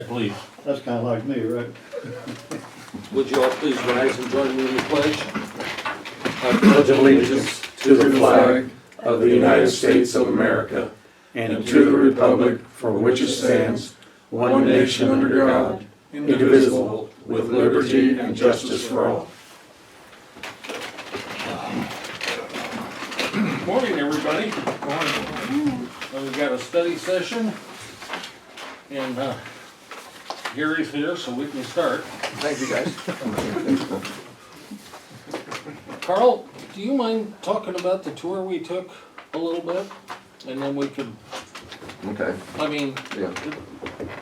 Please. That's kinda like me, right? Would you all please rise and join me in the pledge? I pledge allegiance to the flag of the United States of America and to the republic for which it stands, one nation under God, indivisible, with liberty and justice for all. Morning, everybody. Morning. We've got a study session, and Gary's here, so we can start. Thank you, guys. Carl, do you mind talking about the tour we took a little bit? And then we could, Okay, I mean, yeah.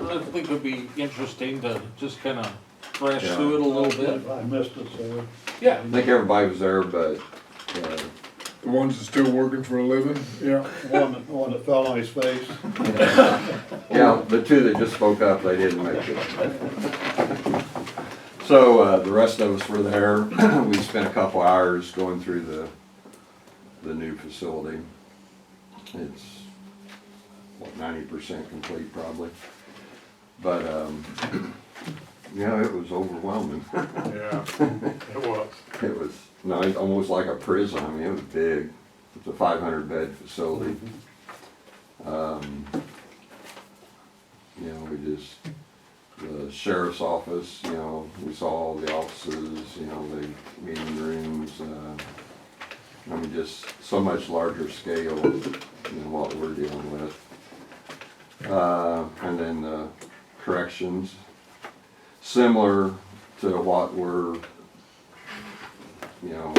I think it'd be interesting to just kind of thrash Yeah. through it a little bit. I missed it, so. Yeah. I think everybody was there, but, The ones that's still working for a living? Yeah. One that fell on his face. yeah, the two that just spoke up, they didn't make it. So, the rest of us were there. We spent a couple hours going through the new facility. It's, what, 90% complete probably. But, yeah, it was overwhelming. Yeah, it was. It was nice, almost like a prison. I mean, it was big. It's a 500-bed facility. You know, we just, the sheriff's office, you know, we saw all the offices, you know, the meeting rooms. I mean, just so much larger scale than what we're dealing with. And then the corrections, similar to what we're, you know,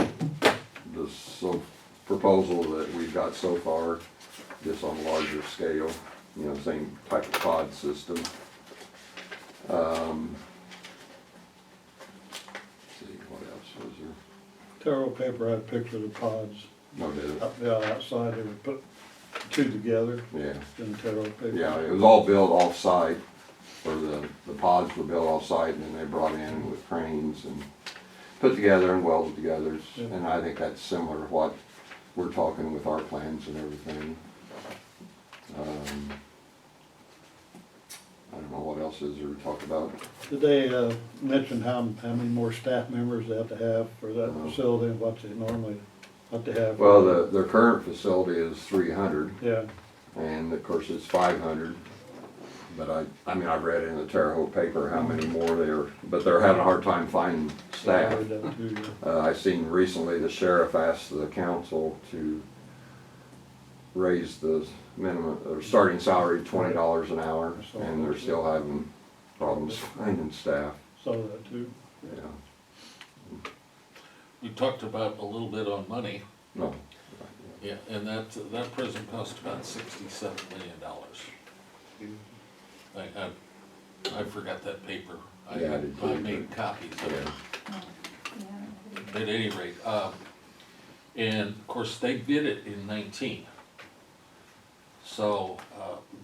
the proposal that we've got so far, just on a larger scale, you know, same type of pod system. Let's see, what else was there? Taro paper had a picture of the pods. No, did it? Up there outside, they would put two together Yeah. in Taro paper. Yeah, it was all built off-site, or the pods were built off-site, and then they brought in with cranes and put together and welded together. Yeah. And I think that's similar to what we're talking with our plans and everything. I don't know what else is there to talk about. Did they mention how many more staff members they have to have for that No. facility and what they have? Well, their current facility is 300, Yeah, and of course it's 500. But I mean, I've read in the Terre Haute paper how many more but they're having a hard time finding I staff. heard that too, yeah. I've seen recently the sheriff asked the council to raise the minimum, or starting salary $20 an hour, and they're still having problems finding staff, Saw that too. yeah. We talked about a little bit on money. No, Yeah, and that prison cost about $67 million. I forgot that paper. Yeah, I did too, I made copies of it. yeah. At any rate, and of course, they bid it in 19. So,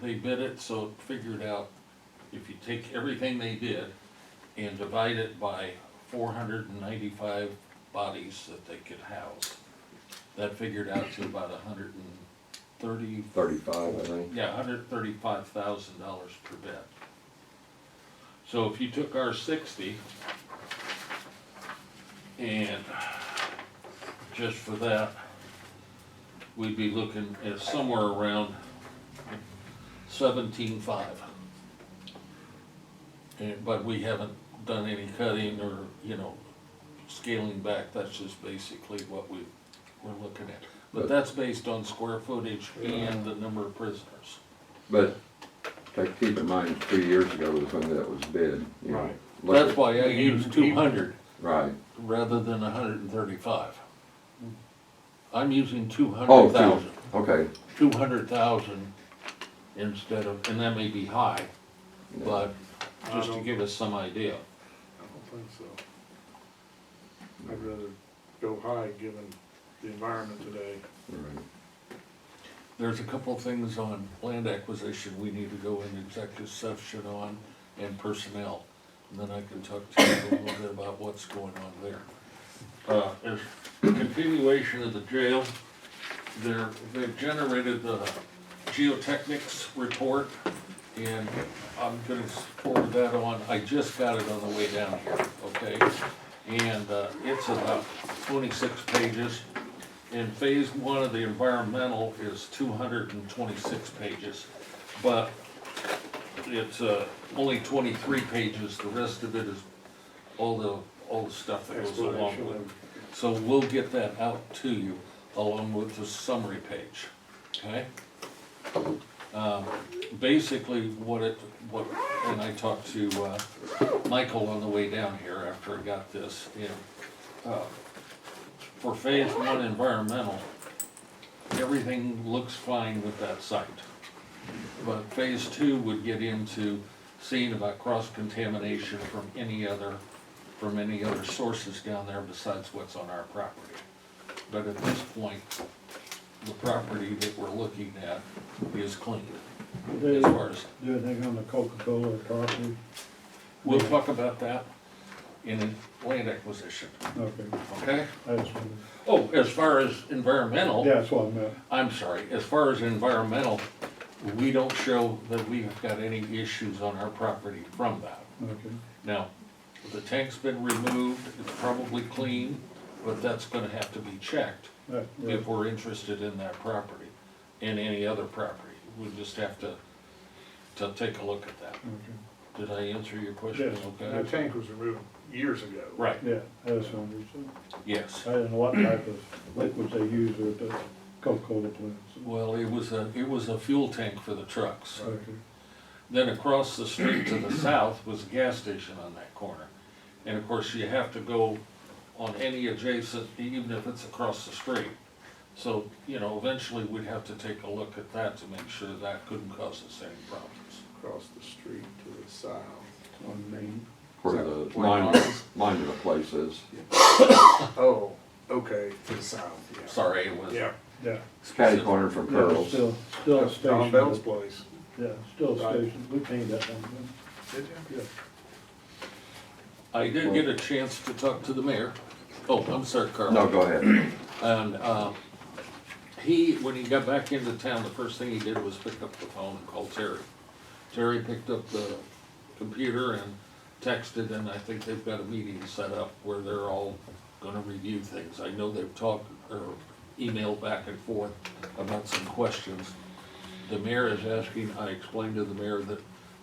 they bid it, so figured out, if you take everything they did and divide it by 495 bodies that they could house, that figured out to about 35, I think. yeah, $135,000 per bed. So if you took our 60, and just for that, we'd be looking at somewhere around 17.5. But we haven't done any cutting or, you know, scaling back. That's just basically what we're looking at. But that's based on square footage and the number of prisoners. But keep in mind, 2 years ago was when that was bid. You know. Right. Look That's at- why I used 200 Right. rather than 135. I'm using Oh, 200,000. okay. 200,000 instead of, and that may be high, Yeah. but just to give us some idea. I don't think so. I'd rather go high, given the environment today. Right. There's a couple things on land acquisition we need to go in executive session on, and personnel. And then I can talk to you a little bit about what's going on there. As continuation of the jail, they've generated the geotechnics report and I'm gonna forward that on, I just got it on the way down here, okay? And, it's about 26 pages, and phase one of the environmental is 226 pages, but it's, only 23 pages, the rest of it is all the stuff that goes along Explanation with it. of- So we'll get that out to you along with the summary page, okay? Basically, and I talked to, Michael on the way down here after I got this, for phase one environmental, everything looks fine with that site. But phase two would get into seeing about cross-contamination from any other sources down there besides what's on our property. But at this point, the property that we're looking at is clean, Do as far as, do anything on the Coca-Cola property? we'll talk about that in land acquisition, Okay, okay? I just wondered. Oh, as far as environmental. Yeah, that's what I meant. I'm sorry, as far as environmental, we don't show that we've got any issues on our property from that. Okay, Now, the tank's been removed, it's probably clean, but that's gonna have to be checked right. if we're interested in that property and any other property. We'll just have to take a look at that. Okay, Did I answer your question? Yes. Okay? The tank was removed years ago. Right, yeah, I just wondered, so, yes. I didn't know what type of liquids they use with the Coca-Cola plants. Well, it was a fuel tank for the trucks. Okay, Then across the street to the south was a gas station on that corner. And of course, you have to go on any adjacent, even if it's across the street. So, eventually we'd have to take a look at that to make sure that couldn't cause us any problems. Across the street to the south. on Main. Where Is the that Point line, Arms? line of the place is. Oh, okay, to the south, yeah. Sorry, it was. Yeah, Yeah, It's catty corner from yeah, Curls. still a Don station. Bell's place. Yeah, still a Right. station, we painted that one, Did you? yeah. I did get a chance to talk to the mayor. Oh, I'm sorry, Carl. No, go ahead. And, when he got back into town, the first thing he did was pick up the phone and call Terry. Terry picked up the computer and texted, and I think they've got a meeting set up where they're all gonna review things. I know they've talked or emailed back and forth about some questions. The mayor is asking, I explained to the mayor that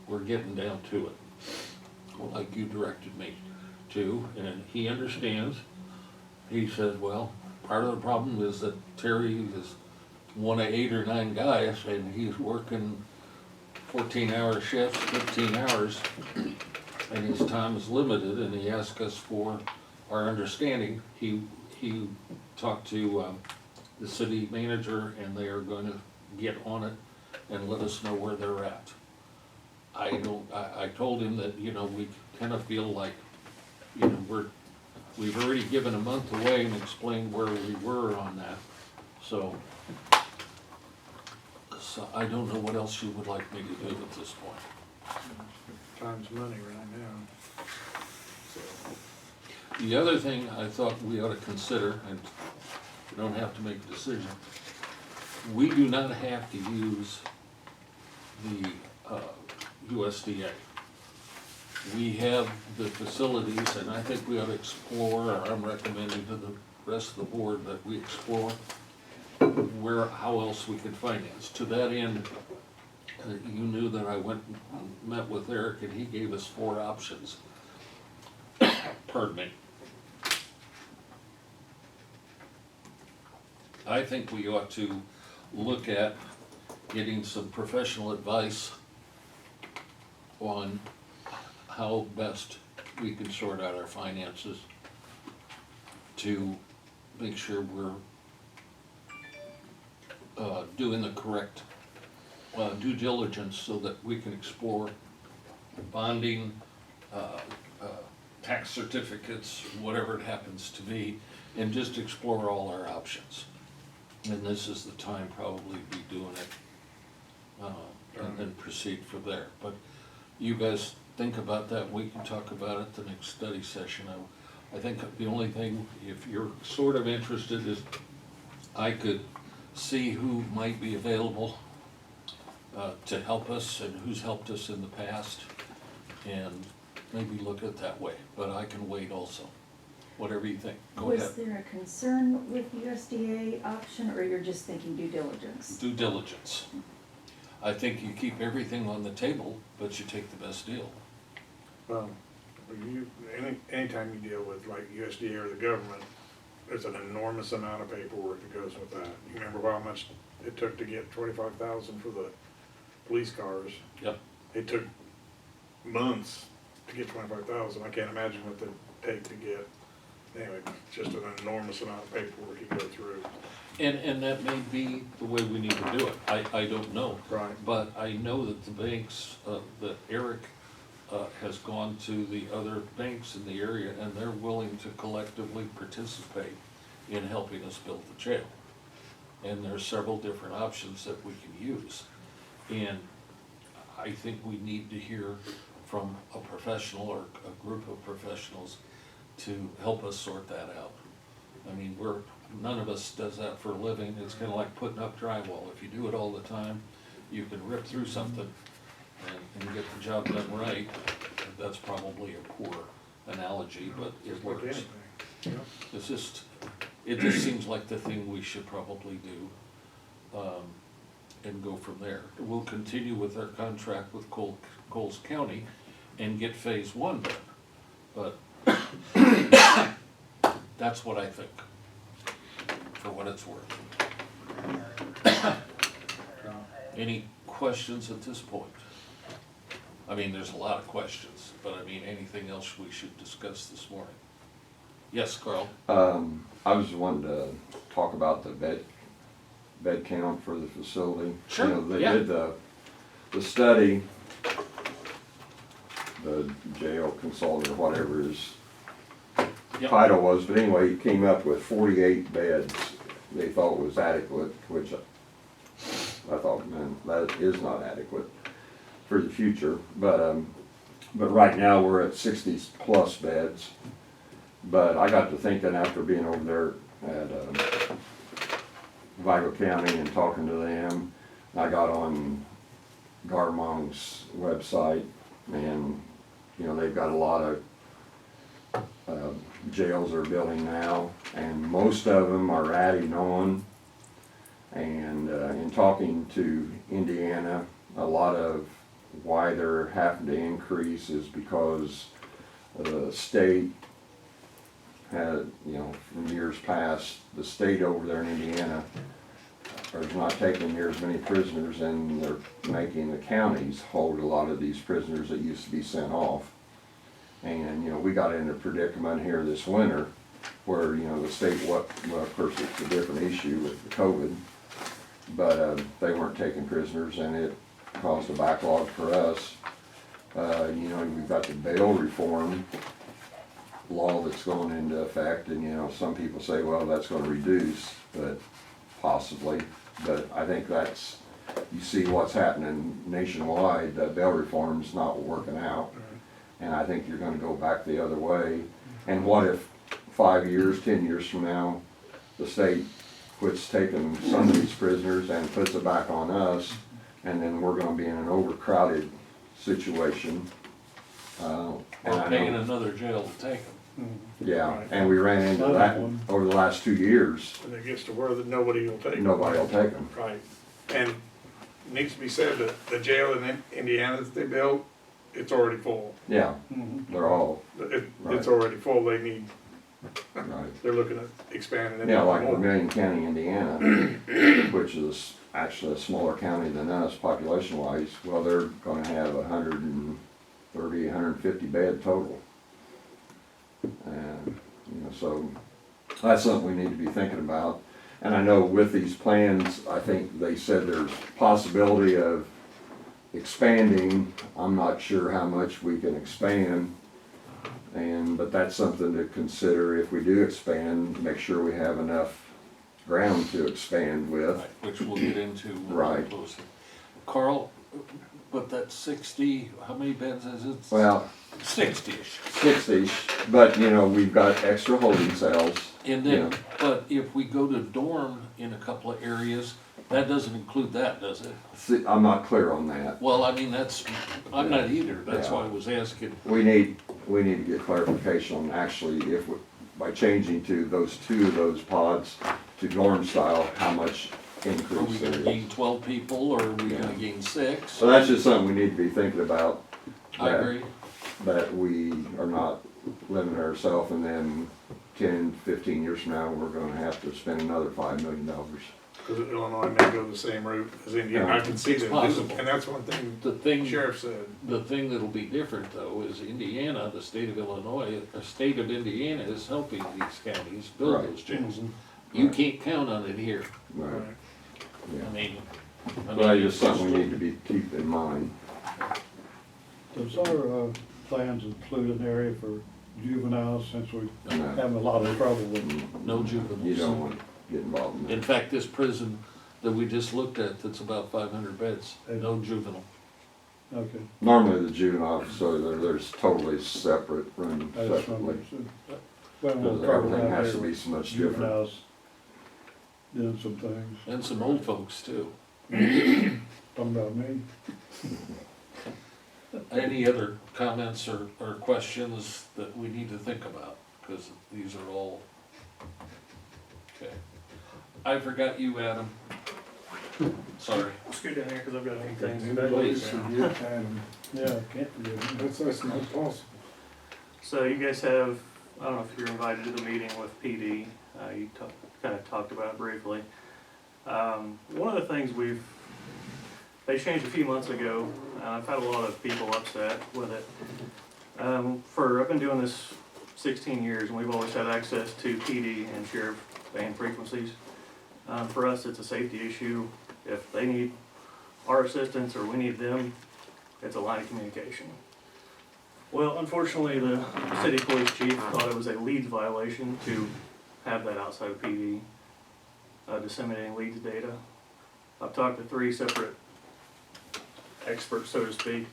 we're getting down to it, like you directed me to, and he understands. He said, well, part of the problem is that Terry is one of 8 or 9 guys, and he's working 14-hour shifts, 15 hours, and his time is limited, and he asked us for our understanding. He talked to the city manager, and they are going to get on it and let us know where they're at. I told him that, we kind of feel like, we've already given a month away and explained where we were on that, so I don't know what else you would like me to do at this point. Time's money right now. So, The other thing I thought we ought to consider, and you don't have to make a decision, we do not have to use the USDA. We have the facilities, and I think we ought to explore, or I'm recommending to the rest of the board that we explore how else we can finance. To that end, you knew that I went and met with Eric, and he gave us 4 options. Pardon me. I think we ought to look at getting some professional advice on how best we can sort out our finances to make sure we're doing the correct due diligence so that we can explore bonding, tax certificates, whatever it happens to be, and just explore all our options. And this is the time probably to be doing it, and then proceed from there. But you guys think about that, we can talk about it the next study session. I think the only thing, if you're sort of interested, is I could see who might be available to help us and who's helped us in the past, and maybe look at it that way, but I can wait also, whatever you think, go ahead. Was there a concern with the USDA option, or you're just thinking due diligence? Due diligence. I think you keep everything on the table, but you take the best deal. Anytime you deal with like USDA or the government, there's an enormous amount of paperwork that goes with that. You remember how much it took to get 25,000 for the police cars? Yep. It took months to get 25,000. I can't imagine what it'd take to get, anyway, just an enormous amount of paperwork you go through. And that may be the way we need to do it, I don't know. Right. But I know that the banks, that Eric has gone to the other banks in the area, and they're willing to collectively participate in helping us build the jail. And there's several different options that we can use. And I think we need to hear from a professional or a group of professionals to help us sort that out. I mean, none of us does that for a living. It's kind of like putting up drywall. If you do it all the time, you can rip through something and get the job done right. That's probably a poor analogy, but it Just like works. anything, you know? It just seems like the thing we should probably do, and go from there. We'll continue with our contract with Coles County and get phase one done, but that's what I think, for what it's worth. Any questions at this point? I mean, there's a lot of questions, but I mean, anything else we should discuss this morning? Yes, Carl? I was wanting to talk about the bed count for the facility. Sure, You know, they yeah. did the study, the jail consultant or whatever his Yep. title was, but anyway, he came up with 48 beds they thought was adequate, which I thought, man, that is not adequate for the future. But right now we're at 60 plus beds. But I got to thinking after being over there at Vigo County and talking to them, I got on Garmong's website, and you know, they've got a lot of jails they're building now, and most of them are adding on. And in talking to Indiana, a lot of why they're having to increase is because the state had, you know, from years past, the state over there in Indiana is not taking near as many prisoners, and they're making the counties hold a lot of these prisoners that used to be sent off. And, you know, we got in a predicament here this winter where, you know, the state, well, of course, it's a different issue with the COVID, but they weren't taking prisoners, and it caused a backlog for us. You know, we've got the bail reform law that's going into effect, and, you know, some people say, well, that's gonna reduce, but possibly, but I think that's, you see what's happening nationwide, that bail reform's not working out. And I think you're gonna go back the other way. And what if 5 years, 10 years from now, the state quits taking some of these prisoners and puts it back on us, and then we're gonna be in an overcrowded situation. And Or I paying know- another jail to take them. Yeah, and we ran into that over the last 2 years. And it gets to where that nobody will take them. Nobody will take them. Right. And it needs to be said that the jail in Indiana that they built, it's already full. Yeah, they're all, It's Right. already full. They need, right. they're looking at expanding it. Yeah, like more. Vermilion County, Indiana, which is actually a smaller county than us population-wise. Well, they're gonna have 130, 150 bed total. And, you know, so that's something we need to be thinking about. And I know with these plans, I think they said there's possibility of expanding. I'm not sure how much we can expand. But that's something to consider if we do expand, make sure we have enough ground to expand with. Right, which we'll get into. Right. closely. Carl, but that 60, how many beds is it? Well, 60-ish. 60, but you know, we've got extra holding cells. And you know. then, but if we go to dorm in a couple of areas, That doesn't include that, does it? See, I'm not clear on that. Well, I mean, I'm not either, that's why I Yeah. was asking. We need to get clarification on actually if, by changing to those two of those pods to dorm style, how much Are we increase gonna there is. gain 12 people, or are we gonna Yeah. gain 6? So that's just something we need to be thinking about. I that- agree. That we are not limiting ourselves and then 10, 15 years from now, we're gonna have to spend another $5 million. Cause Illinois may go the same route as Indiana, I can see It's that, possible. and that's one thing The the thing, sheriff said. the thing that'll be different though is Indiana, the state of Illinois, the state of Indiana is helping these counties build Right. those jails. You Right. can't count on it here. Right, yeah. I mean. But that's it's just something we need to be, keep in mind. Does our plans include an area for juveniles, since we're No. having a lot of trouble with No juveniles. You don't want to get involved in In that. fact, this prison that we just looked at, that's about 500 beds, no juvenile. okay, Normally the juvenile facility, there's totally separate, run I just separately. wanted to. Well, Because we'll cover everything that has to there be with so much different. juveniles doing some things. And some old folks too. Talking about me. Any other comments or questions that we need to think about? Because these are all, okay. I forgot you, Adam. Sorry. Scoot down here because I've got any things. Please. Yeah, can't forget me. That's not possible. So you guys have, I don't know if you're invited to the meeting with PD, you kind of talked about it briefly. One of the things they changed a few months ago, I've had a lot of people upset with it. I've been doing this 16 years and we've always had access to PD and sheriff band frequencies. For us, it's a safety issue. If they need our assistance or we need them, it's a line of communication. Well, unfortunately, the city police chief thought it was a leads violation to have that outside of PD, disseminating leads data. I've talked to 3 separate experts, so to speak,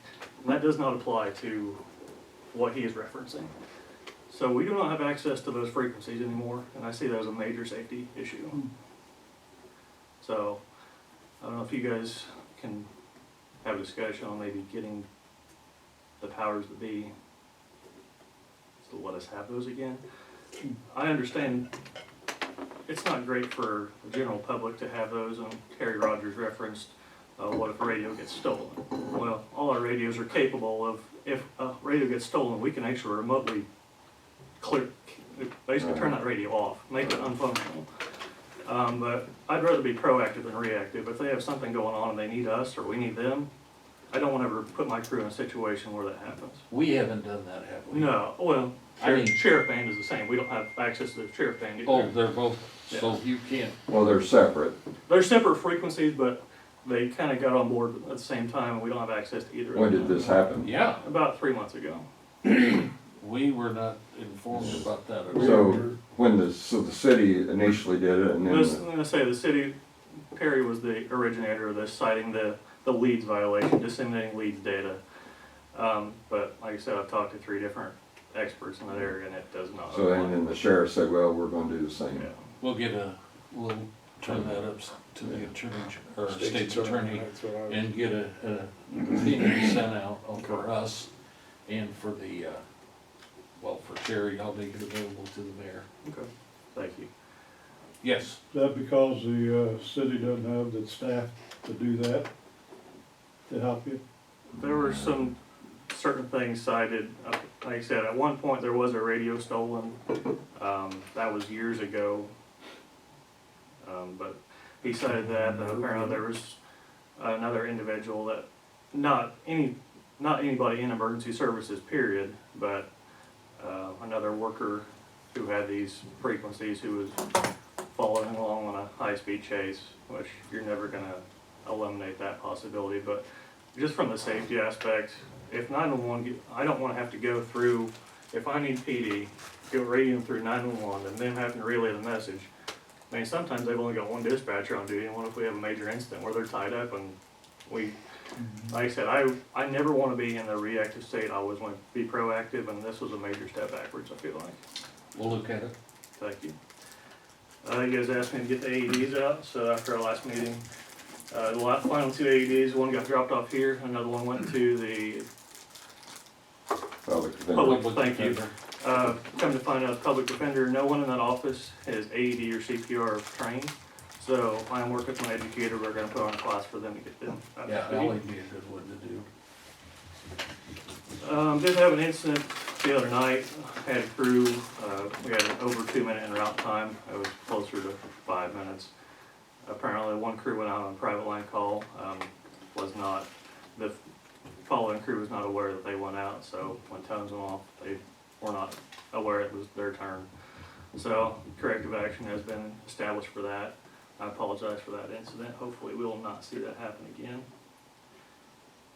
and that does not apply to what he is referencing. So we do not have access to those frequencies anymore, and I see that as a major safety issue. So, I don't know if you guys can have a discussion on maybe getting the powers that be to let us have those again. I understand it's not great for the general public to have those, and Terry Rogers referenced, what if a radio gets stolen? Well, all our radios are capable of, if a radio gets stolen, we can actually remotely basically turn that radio off, make it unfunctional. But I'd rather be proactive than reactive. If they have something going on and they need us or we need them, I don't want to ever put my crew in a situation where that happens. We haven't done that, have we? No, well, I mean- sheriff band is the same. We don't have access to the sheriff band either. Oh, they're both, so you can't, Well, they're separate. They're separate frequencies, but they kind of got on board at the same time, and we don't have access to either. of When them. did this happen? yeah, About 3 months ago. we were not informed about that at all. So, so the city initially did it and then, I'm gonna say the city, Perry was the originator of this, citing the leads violation, disseminating leads data. But like I said, I've talked to 3 different experts in that area, and it does not. so then the sheriff said, well, we're gonna do the same. Yeah. We'll turn that up to the attorney, or state's attorney, That's what I was- and get an opinion sent out for us and for the, for Terry, I'll make it available to the mayor. Okay, thank you. Yes, Is that because the city doesn't have the staff to do that, to help you? There were some certain things cited, like I said, at one point there was a radio stolen, that was years ago. But he cited that, and apparently there was another individual that, not anybody in emergency services, period, but another worker who had these frequencies who was following along on a high-speed chase, which you're never gonna eliminate that possibility, but just from the safety aspect, if 911, I don't wanna have to go through, if I need PD, go radioing through 911 and them having to relay the message. I mean, sometimes they've only got one dispatcher on duty, and what if we have a major incident where they're tied up and we, like I said, I never wanna be in the reactive state, I always wanna be proactive, and this was a major step backwards, I feel like. we'll look at it. Thank you. You guys asked me to get the AEDs out, so after our last meeting, The final two AEDs, one got dropped off here, another one went to the Public defender. public, thank you. Come to find out, public defender, no one in that office is AED or CPR trained. So I'm working with my educator, we're gonna put on a class for them to get them. up to Yeah, speed. that would be a good one to do. Did have an incident the other night, had a crew, we had an over 2 minute en route time, it was closer to 5 minutes. Apparently, one crew went out on a private line call, the following crew was not aware that they went out, so when tones went off, they were not aware it was their turn. So, corrective action has been established for that. I apologize for that incident, hopefully we will not see that happen again.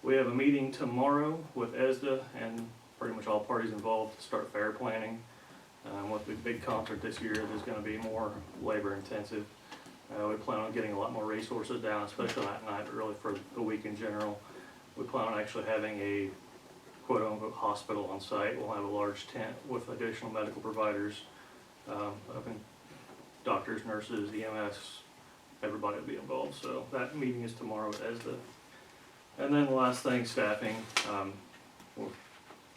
We have a meeting tomorrow with ESDA and pretty much all parties involved to start fair planning. With the big concert this year, there's gonna be more labor intensive. We plan on getting a lot more resources down, especially that night, but really for the week in general. We plan on actually having a quote-unquote hospital on site. We'll have a large tent with additional medical providers, doctors, nurses, EMS, everybody will be involved. So that meeting is tomorrow at ESDA. And then the last thing, staffing.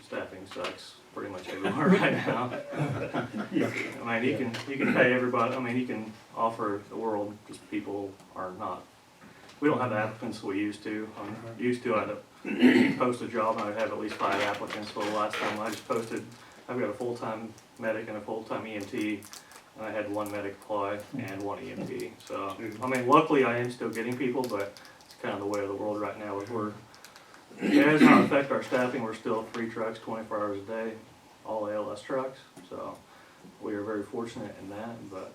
Staffing sucks pretty much everywhere right now. I mean, you can pay everybody, I mean, you can offer the world, just people are not, we don't have the applicants we used to. Used to, I'd post a job and I'd have at least 5 applicants. So the last time I just posted, I've got a full-time medic and a full-time EMT, and I had 1 medic apply and 1 EMT. So, I mean, luckily I am still getting people, but it's kind of the way of the world right now. It does not affect our staffing. We're still 3 trucks, 24 hours a day, all ALS trucks. So we are very fortunate in that, but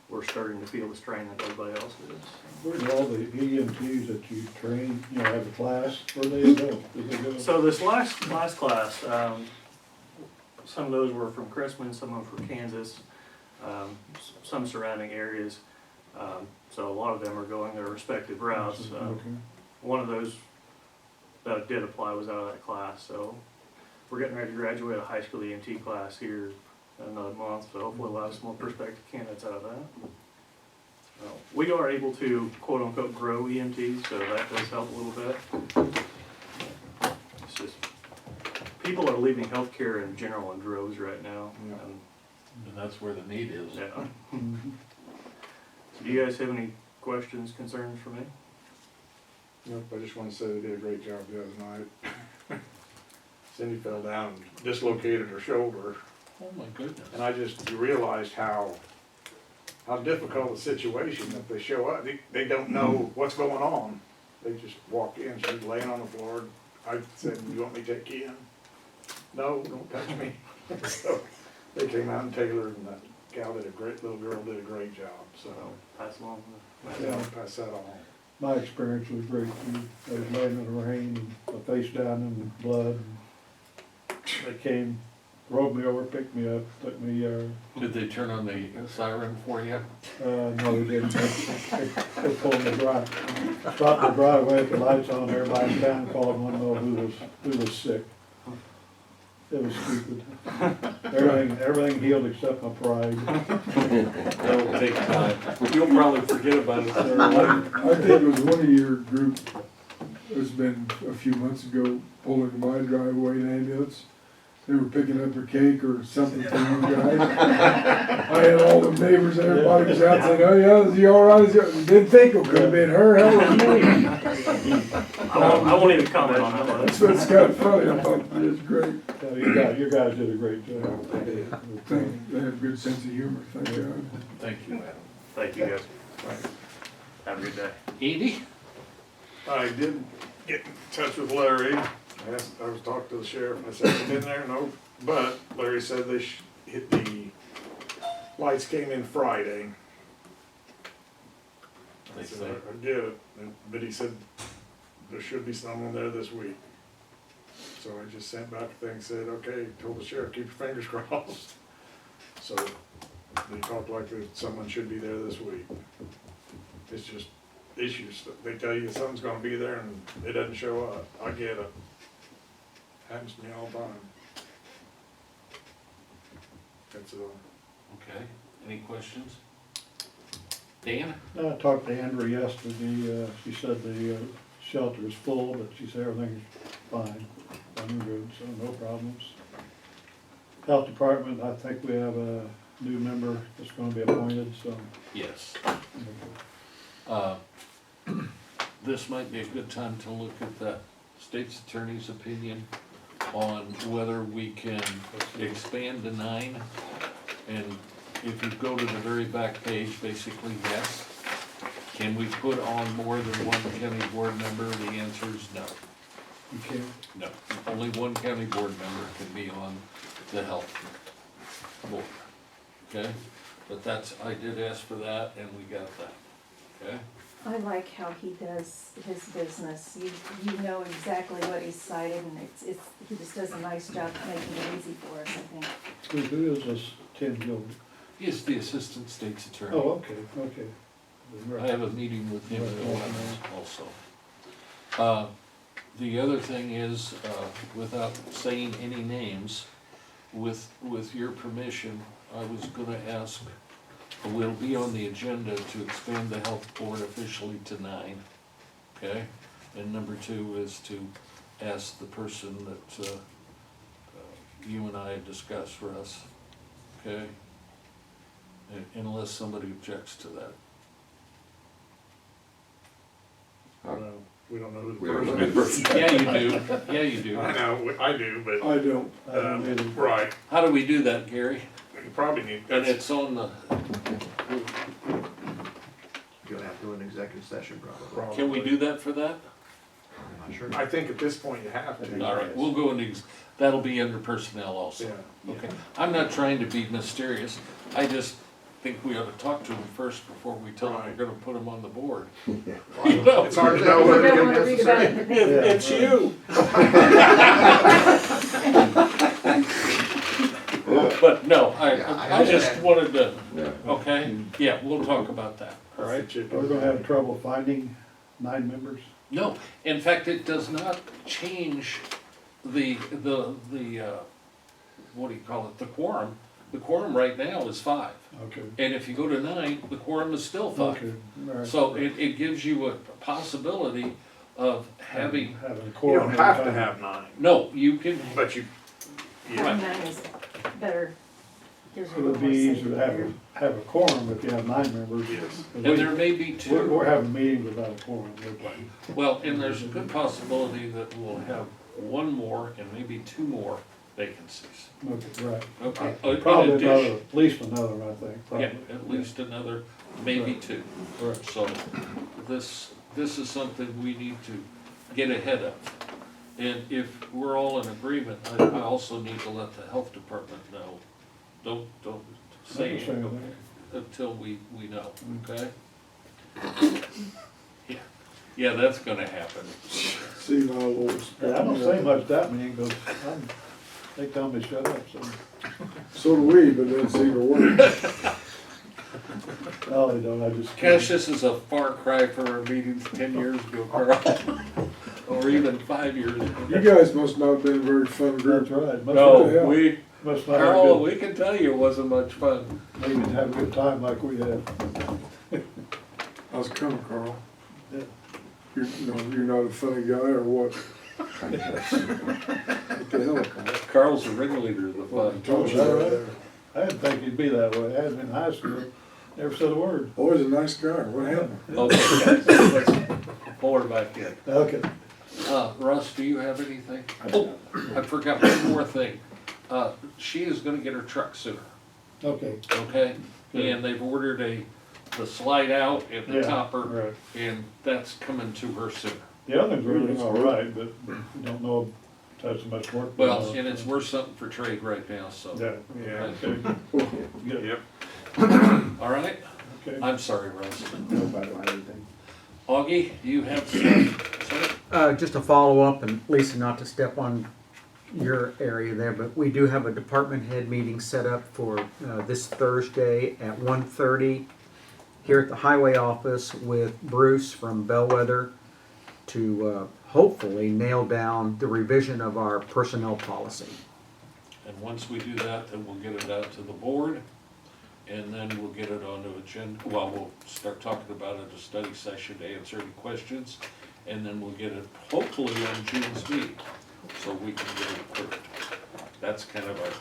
we're starting to feel the strain that everybody else is. Where do all the EMTs that you train, have a class, where they go? Do they go? So this last class, some of those were from Chrisman, some of them from Kansas, some surrounding areas. So a lot of them are going their respective routes. Okay. One of those that did apply was out of that class, so we're getting ready to graduate a high school EMT class here in another month, so hopefully we'll have some more prospective candidates out of that. We are able to quote-unquote grow EMTs, so that does help a little bit. It's just, people are leaving healthcare in general in droves right now. Yeah. And that's where the need is. Yeah. Mhm. Do you guys have any questions, concerns for me? Nope, I just wanna say they did a great job the other night. Cindy fell down and dislocated her shoulder, Oh, my goodness. and I just realized how difficult a situation that they show up. They don't know what's going on. They just walk in, she's laying on the floor. I said, "You want me to take you in?" "No, don't touch me." So they came out and Taylor and that little girl did a great job, so. So pass along. Yeah, I'll pass that on. My experience was great too. I was laying in the rain and my face down in the blood. They came, rolled me over, picked me up, took me, Did they turn on the siren for you? no, they didn't. They pulled the drive, stopped the driveway, with the lights on, everybody in town called and wanted to know who was sick. It was stupid. Everything healed except my pride. That'll take time. You'll probably forget about it. I think it was one of your group, it's been a few months ago, pulling in my driveway in ambulance. They were picking up a cake or something for you guys. I had all the neighbors, everybody was out saying, "Oh yeah, is he all right?" Didn't think it could have been her, hell it was me. I won't even comment on that one. That's what's kind of funny, I thought it was great. So you guys did a great job. They have a good sense of humor, thank God. Thank you, Adam. Thank you, guys. Have a good day. Edie? I did get in touch with Larry. I was talking to the sheriff, and I said, "Been there?" "No," but Larry said they hit the lights came in Friday. I They said, say. "I get it," but he said there should be someone there this week. So I just sent back a thing, said, "Okay," told the sheriff, "Keep your fingers crossed." So they talked like someone should be there this week. It's just issues. They tell you something's gonna be there and it doesn't show up. I get it. Happens to me all the time. That's all. Okay, any questions? Dan? I talked to Andrew yesterday, she said the shelter is full, but she said everything's fine, running good, so no problems. Health Department, I think we have a new member that's gonna be appointed, so. Yes. This might be a good time to look at that state's attorney's opinion on whether we can expand to 9. And if you go to the very back page, basically, yes. Can we put on more than one county board member? The answer is no. You can't, No, only one county board member can be on the health board, okay? But that's, I did ask for that and we got that, okay? I like how he does his business. You know exactly what he's cited, and he just does a nice job of making it easy for us, I think. who is this Tim Gilbert? He's the assistant state's attorney. Oh, okay, okay. I have a meeting with him in the Women's also. The other thing is, without saying any names, with your permission, I was gonna ask, we'll be on the agenda to expand the health board officially to 9, okay? And number 2 is to ask the person that, you and I had discussed for us, okay? Unless somebody objects to that. Well, we don't know who We the don't know person who is. the Yeah, you do, yeah, you do. I know, I do, but, I don't. I don't either. right, How do we do that, Gary? you probably need, And that's, it's on the, You'll have to do an executive session probably. can we do that for that? I'm not sure. I think at this point you have to. All right, we'll go into, that'll be under personnel also. Yeah. Okay, I'm not trying to be mysterious, I just think we ought to talk to them first before we tell them we're gonna put them on the board. You know? It's hard to I know don't whether wanna read about it in the paper. It's you. But no, Yeah, I just understand. wanted to, Yeah. okay, yeah, we'll talk about that, all right? We're gonna have trouble finding 9 members? No, in fact, it does not change the, what do you call it, the quorum. The quorum right now is 5, Okay. and if you go to 9, the quorum is still 5. Okay, all right. So it gives you a possibility of having, Having a You quorum. don't have to every time. have 9, no, you can, but you, Having 9 is better, gives you It a would little be more easier safety to there. have a quorum if you have 9 members. Yes. 'Cause and we- there may be 2. We're having meetings without a quorum. Well, and there's a good possibility that we'll have 1 more and maybe 2 more vacancies. Okay, right. Okay, Probably in another, addition, at least another, I think, yeah, probably. at least another, maybe 2. Right. So this is something we need to get ahead of. And if we're all in agreement, I also need to let the health department know. Don't say Don't say it anything. until we know, okay? Yeah, that's gonna happen. See my little. Yeah, I don't say much that mean, because they tell me shut up, so. So do we, but it doesn't seem to work. No, they don't, I just. Cash, this is a far cry from our meetings 10 years ago, Carl. Or even 5 years ago. You guys must not have been a very fun That's group. right. No, we, Must not Carl, have we can tell you it wasn't much fun. good, maybe have a good time like we had. How's it coming, Carl? Yeah. You're not a funny guy or what? What the hell, Carl? Carl's the ringleader of the fun. Oh, is that right? I didn't think he'd be that way. I had him in high school, never said a word. Always a nice guy. What happened? Okay, guys, let's pull her back in. Okay. Russ, do you have anything? Oh, I forgot one more thing. She is gonna get her truck sooner, Okay. okay? Good. And they've ordered the slide out and the Yeah, topper, right. and that's coming to her sooner. The other one's really all right, but you don't know if that's much work. Well, and it's worth something for trade right now, so. Yeah, yeah, okay. Good. yep. All right? Okay. I'm sorry, Russ. Nope, I don't have anything. Augie, do you have some? Just a follow-up, and Lisa, not to step on your area there, but we do have a department head meeting set up for this Thursday at 1:30 here at the highway office with Bruce from Bellwether to hopefully nail down the revision of our personnel policy. And once we do that, then we'll get it out to the board. and then we'll get it on the agenda, well, we'll start talking about it at a study session to answer any questions, and then we'll get it hopefully on June's meeting, so we can get it approved. That's kind of our,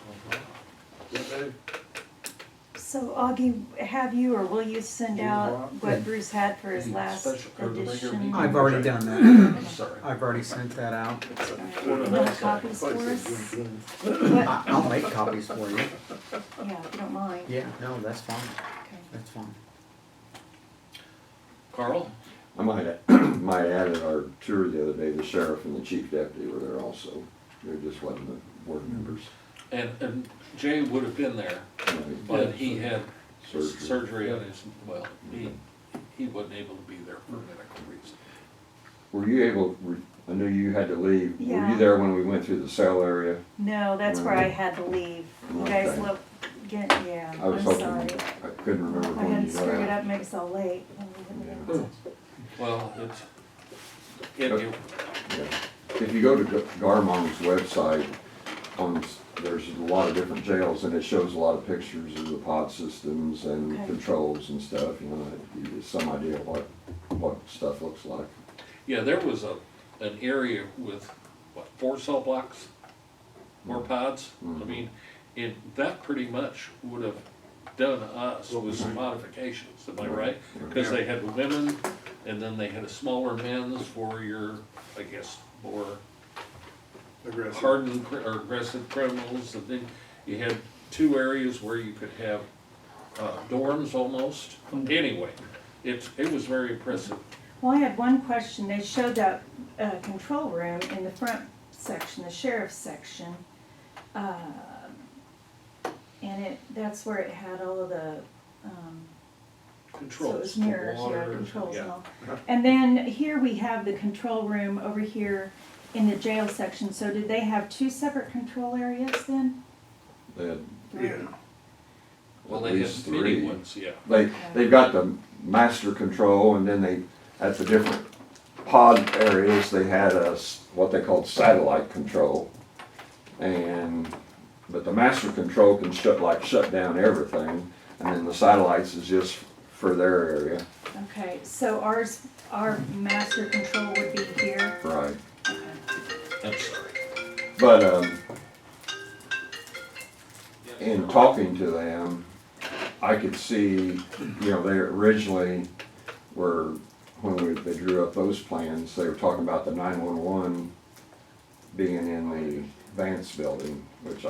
So Augie, have you or will you send out what Bruce had for his Any last special or the regular edition? meeting? I've already done that. I'm sorry. I've already sent that out. You have copies for us? What? I'll make copies for you. Yeah, if you don't mind. Yeah, no, that's fine. Okay. That's fine. Carl? I might add at our tour the other day, the sheriff and the chief deputy were there also. There just wasn't the board members. And Jay would have been there, but he had surgery on his, well, he wasn't able to be there for medical reasons. Were you able, I knew you had to leave. Were Yeah. you there when we went through the cell area? No, that's where I had to leave. You guys Okay. look, yeah, I was I'm hoping, sorry. I couldn't remember I when had you screwed it got out. up, maybe so late. Well, it, Yeah. If you go to Garmon's website, there's a lot of different jails, and it shows a lot of pictures of the pod systems and Okay. controls and stuff, you know, it gives you some idea of what stuff looks like. yeah, there was an area with, what, 4 cell blocks? More pods? I Mhm. mean, that pretty much would have done us with some modifications, am I right? Because they had women, and then they had a smaller men's for your, I guess, more aggressive. hardened or aggressive criminals, and then you had 2 areas where you could have dorms almost. Anyway, it was very impressive. Well, I had one question. They showed that control room in the front section, the sheriff's section. And that's where it had all of the, so it Controls, was the mirrors, yeah, water, controls and yeah. all. And then here we have the control room over here in the jail section. So did they have 2 separate control areas then? They had, Yeah. Well, At they had least mini 3. ones, yeah. they've got the master control, and then at the different pod areas, they had what they called satellite control. But the master control can shut down everything, and then the satellites is just for their area. Okay, so our master control would be here. Right. Okay. I'm sorry. But, in talking to them, I could see, you know, they originally were, they drew up those plans, they were talking about the 911 being in the Vance building, which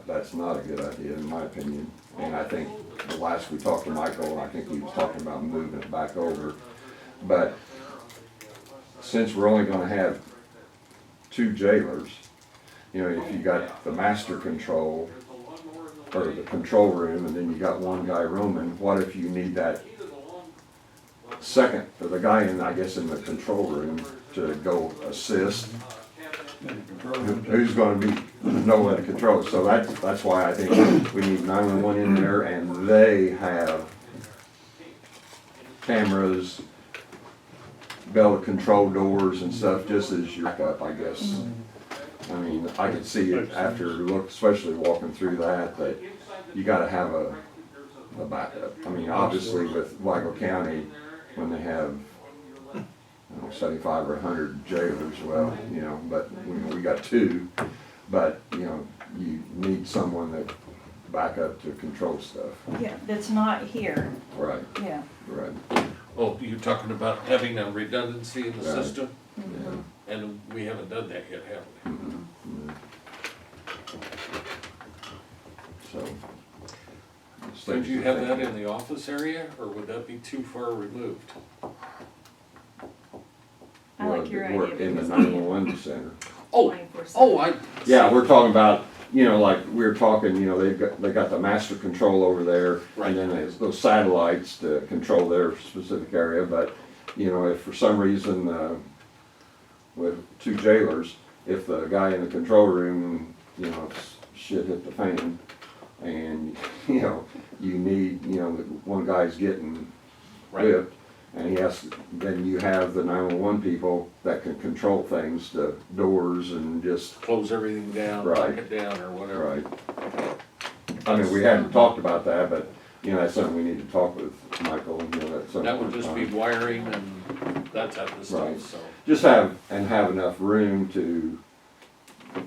that's not a good idea in my opinion. And I think the last we talked to Michael, I think he was talking about moving it back over. But since we're only gonna have 2 jailers, you know, if you got the master control, or the control room, and then you got one guy roaming, what if you need that second, or the guy I guess in the control room to go assist? Who's gonna know how to control? So that's why I think we need 911 in there, and they have cameras, be able to control doors and stuff, just as your backup, I guess. I mean, I could see it after especially walking through that you gotta have a backup. I mean, obviously with Vigo County, when they have, I don't know, 75 or 100 jailers, well, you know, but we got 2, but, you know, you need someone that back up to control stuff. Yeah, that's not here, Right, yeah. right. Oh, you're talking about having a redundancy in the Right. system? Yeah. And we haven't done that yet, have we? Mhm. So. So do you have that in the office area, or would that be too far removed? I like your Work idea. in the because 911 center. Oh, 24/7. Yeah, we're talking about, you know, like, we were talking, you know, they got the master control over there, Right. and then there's those satellites to control their specific area, but, you know, if for some reason, with 2 jailers, if the guy in the control room, you know, shit hit the fan, and, you know, you need, you know, one guy's getting whipped, and then you have the 911 people that can control things, the doors and just, Close everything down, Right. lock it down, or whatever. right. I mean, we hadn't talked about that, but you know, that's something we need to talk with Michael, you know, at some That point would in just be time. wiring and that type of Right. stuff, so. Just have enough room to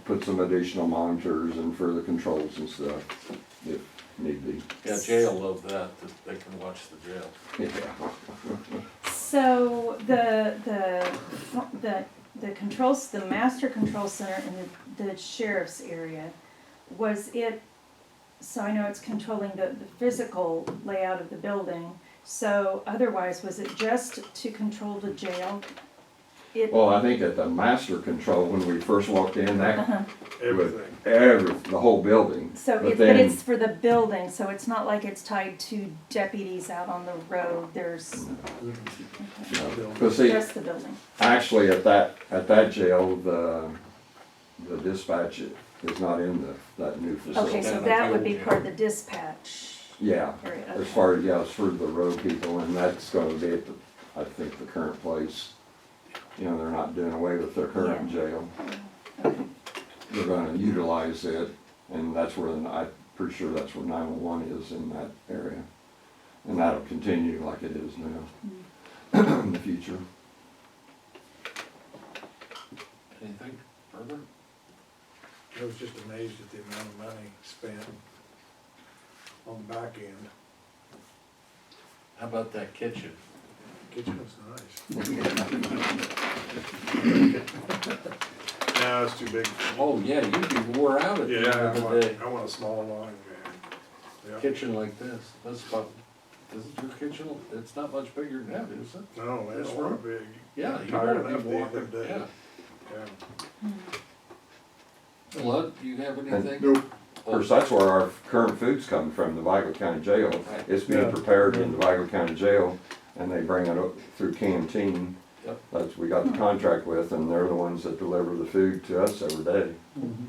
put some additional monitors and further controls and stuff, if need be. Yeah, jail love that they can watch the jail. Yeah. So the controls, the master control center in the sheriff's area, was it, so I know it's controlling the physical layout of the building, so otherwise, was it just to control the jail? It, Well, I think at the master control, when we first walked in, that uh-huh. Everything. the whole building. So But it's, but then- it's for the building, so it's not like it's tied to deputies out on the road, there's, Because see, just the building. actually at that jail, the dispatch is not in that new facility. Okay, so that would be part of the dispatch Yeah, area, as okay. far as, yeah, it's for the road people, and that's gonna be at the, I think, the current place. You know, they're not doing away with their current Yeah. jail. Okay. They're gonna utilize it, and that's where, I'm pretty sure that's where 911 is in that area. And that'll continue like it is now in the future. Anything further? I was just amazed at the amount of money spent on the back end. How about that kitchen? Kitchen was nice. No, it's too big. Oh, yeah, you'd be wore out at the end Yeah, of the day. I want a smaller one, man. Yeah. Kitchen like this, that's about, is your kitchen, it's not much bigger than that, is it? No, it's real big. Yeah, I'm you tired wanna enough be the walking, other day. yeah. Yeah. Lud, do you have anything? Nope. Of course, that's where our current food's coming from, the Vigo County Jail. Right. It's being Yeah. prepared in the Vigo County Jail, and they bring it up through Canteen. Yep. That's, we got the contract with, and they're the ones that deliver the food to us every day. Mhm.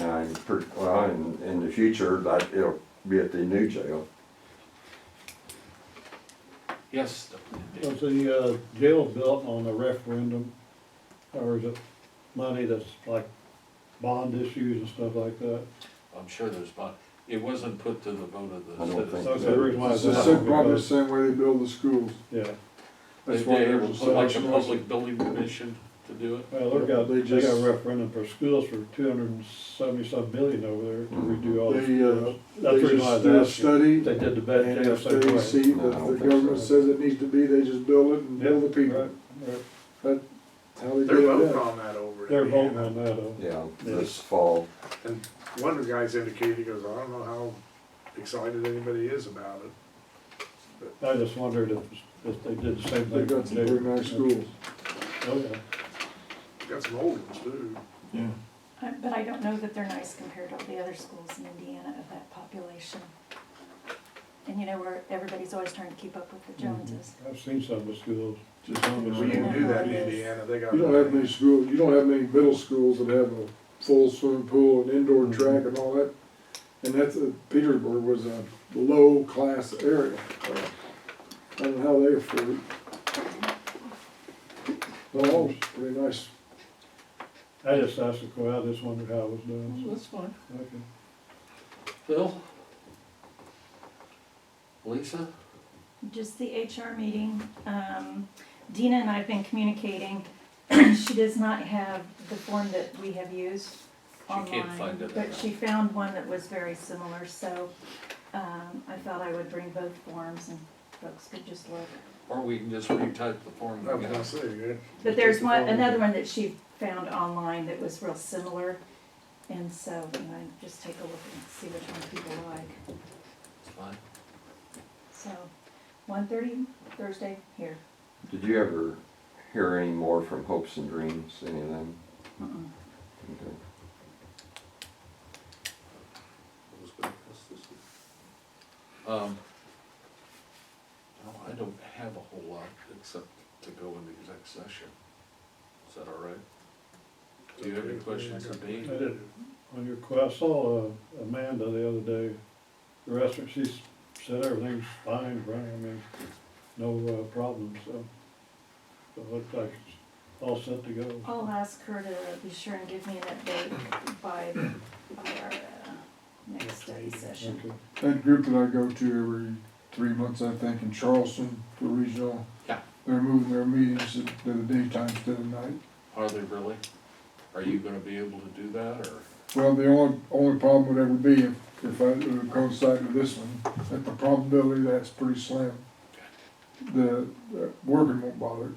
And well, in the future, that, it'll be at the new jail. Yes. Was the jail built on a referendum, or is it money that's like bond issues and stuff like that? I'm sure there's, but it wasn't put to the vote of the I don't think citizens. Okay, the reason why It's I the said same, that probably the because, same way they build the schools. yeah, That's They why able there's to put like a section. public building commission to do it. well, they got a referendum for schools for 270-some million over there to redo all the They, schools. That's they the reason why I just do a was asking. study, They did the bed and jail if same they way. see No, I that don't the think government so. says it needs to be, they just build it and build the people. Right, right. That's how they They're get it voting done. on that over in They're voting Indiana. on that, though. Yeah, Yeah. this fall. And one of the guys indicated, he goes, I don't know how excited anybody is about it. I just wondered if they did the same thing. They've got some very nice schools. Oh, yeah. Got some old ones too. But I don't know that they're nice compared to all the other schools in Indiana of that population. And you know where everybody's always trying to keep up with the Joneses. I've seen some of the schools. Just Some of the Well, you can do that in It is. Indiana, they got. You don't have many schools, you don't have many middle schools that have a full swimming pool and indoor Mhm. track and all that. And that's, Petersburg was a low-class area. I don't know how they afford it. Well, it's pretty nice. I just asked a question, I just wondered how it was done. That's fine. So, okay. Phil? Lisa? Just the HR meeting, Dina and I have been communicating. She does not have the form that we have used She can't online, find it. but she found one that was very similar, so, I thought I would bring both forms and folks could just look. Or we can just retype the form I was again. gonna say, yeah. But there's Take the one, phone. another one that she found online that was real similar, and so, you know, just take a look and see which one people like. It's fine. So, 1:30 Thursday, here. Did you ever hear any more from Hopes and Dreams, any of them? Mm-mm. Okay. I was gonna pass this week. No, I don't have a whole lot except to go into exec session. Is that all right? Do you have any questions for me? I did. On your quest, I saw Amanda the other day, the restaurant, she said everything's fine, right, I mean, no problems, so. So it looks like it's all set to go. I'll ask her to be sure and give me an update by our next study session. Okay. That group that I go to every 3 months, I think, in Charleston for regional. Yeah. They're moving their meetings to the daytime instead of night. Are they really? Are you gonna be able to do that, or? Well, the only problem would ever be if I would coincide with this one, that the probability that's pretty slim. The working won't bother.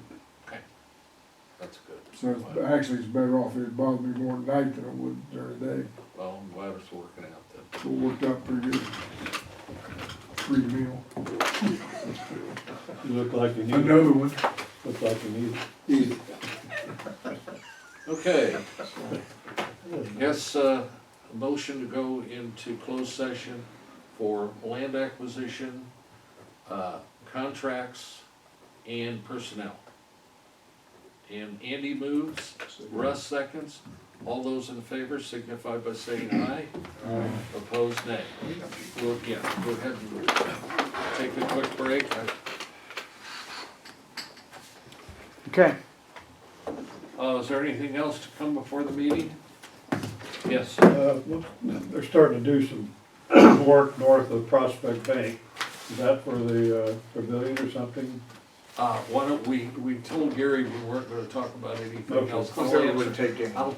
That's good. So it's, actually, it's better off if it bothered me more at night than it would during the day. Well, I'm glad it's working out then. So it worked out pretty good. Free meal. You look like you need it. Another one. Look like you need it. Okay. Yes, a motion to go into closed session for land acquisition, contracts, and personnel. And Andy moves, Russ seconds. All those in favor signify by saying aye. Opposed, nay. We'll, yeah, go ahead and take a quick break. Okay. Is there anything else to come before the meeting? Yes. They're starting to do some work north of Prospect Bank. Is that for the pavilion or something? Why don't we told Gary we weren't gonna talk about anything Okay. else. Cause they wouldn't take any. I'll-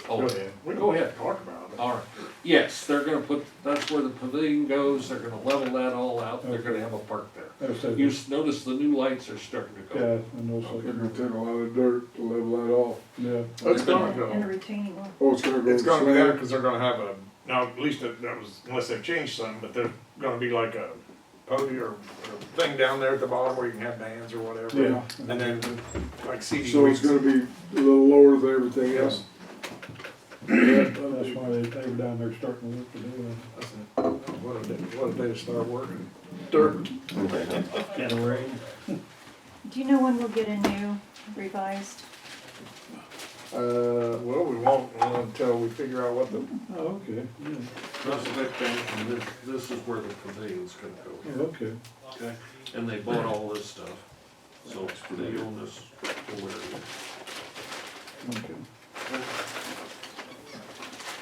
Go Oh, ahead. We go ahead. Talk about it. All right. Yes, they're gonna put, that's where the pavilion goes. They're gonna level that all out. They're gonna have a park there. I said, You yeah, notice the new lights are starting to I go. know They're gonna something. take a lot of dirt to level that off. Yeah. It's gonna And a go. retaining wall. Oh, it's gonna go. It's gonna be slow. there, cause they're gonna have a, now at least that was, unless they've changed some, but there's gonna be like a podium or thing down there at the bottom where you can have bands or whatever. Yeah. And then like seating. So it's gonna be a little lower than everything else. That's why they were down there starting to look to do What if they start working? Dirt. it. In the rain. Do you know when we'll get a new revised? Well, we won't until we figure out what the, Oh, okay, yeah. Prospect Bank, and this is where the pavilion's gonna Oh, go. okay. Okay. And they bought all this stuff. So they own this whole area. Okay.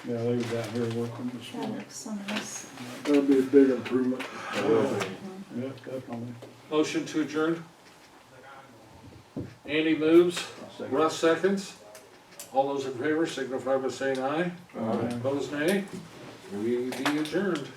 Yeah, they were down here working this That morning. looks so nice. That'll be a big improvement. Yeah, definitely. Motion to adjourn. Andy moves, Russ seconds. All those in favor signify by saying aye. Aye. Opposed, nay. We be adjourned.